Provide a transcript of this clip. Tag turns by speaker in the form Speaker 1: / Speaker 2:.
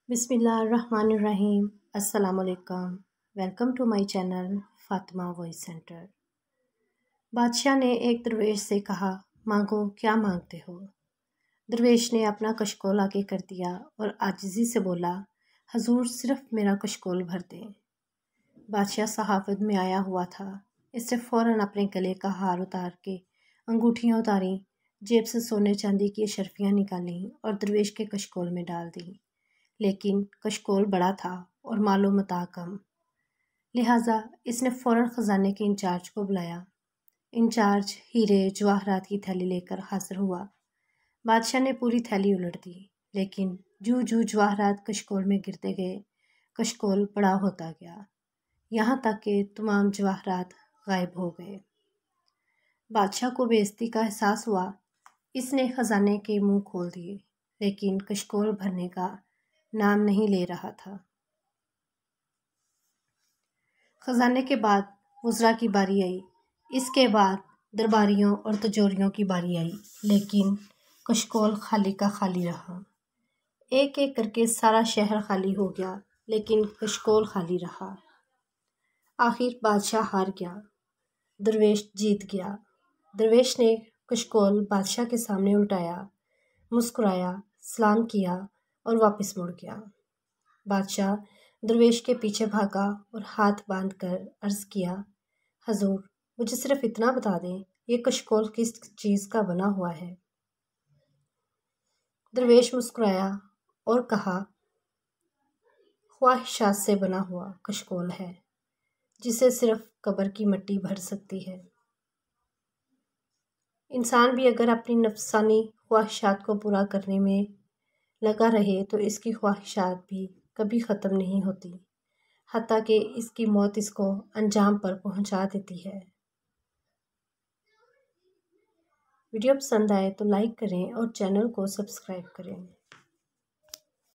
Speaker 1: बिस्मिल्लाहिर्रहमानिर्रहीम। अस्सलामुअलैकुम। Welcome to my channel Fatima voice centre. बादशाह ने एक दरवेश से कहा, मांगो क्या मांगते हो। दरवेश ने अपना कशकोल आगे कर दिया और आजिज़ी से बोला, हजूर सिर्फ मेरा कशकोल भर दें। बादशाह सहाफत में आया हुआ था। इससे फ़ौरन अपने गले का हार उतार के अंगूठियाँ उतारी, जेब से सोने चांदी की अशरफियाँ निकालीं और दरवेश के कशकोल में डाल दी। लेकिन कशकोल बड़ा था और मालो मता कम, लिहाजा इसने फ़ौरन ख़जाने के इंचार्ज को बुलाया। इंचार्ज हीरे जवाहरात की थैली लेकर हाजिर हुआ। बादशाह ने पूरी थैली उलट दी, लेकिन जू जू जवाहरात कशकोल में गिरते गए, कशकोल बड़ा होता गया, यहाँ तक कि तमाम जवाहरात गायब हो गए। बादशाह को बेइज्जती का एहसास हुआ। इसने ख़जाने के मुंह खोल दिए, लेकिन कशकोल भरने का नाम नहीं ले रहा था। खजाने के बाद वज़रा की बारी आई। इसके बाद दरबारियों और तिजोरियों की बारी आई, लेकिन कशकोल खाली का खाली रहा। एक एक करके सारा शहर खाली हो गया, लेकिन कशकोल खाली रहा। आखिर बादशाह हार गया, दरवेश जीत गया। दरवेश ने कशकोल बादशाह के सामने उल्टाया, मुस्कुराया, सलाम किया और वापस मुड़ गया। बादशाह दरवेश के पीछे भागा और हाथ बांध कर अर्ज़ किया, हजूर मुझे सिर्फ इतना बता दें, ये कशकोल किस चीज़ का बना हुआ है। दरवेश मुस्कुराया और कहा, ख्वाहिशात से बना हुआ कशकोल है, जिसे सिर्फ कब्र की मिट्टी भर सकती है। इंसान भी अगर अपनी नफ्सानी ख्वाहिशात को पूरा करने में लगा रहे तो इसकी ख्वाहिशात भी कभी ख़त्म नहीं होती, हत्ता कि इसकी मौत इसको अंजाम पर पहुंचा देती है। वीडियो पसंद आए तो लाइक करें और चैनल को सब्सक्राइब करें।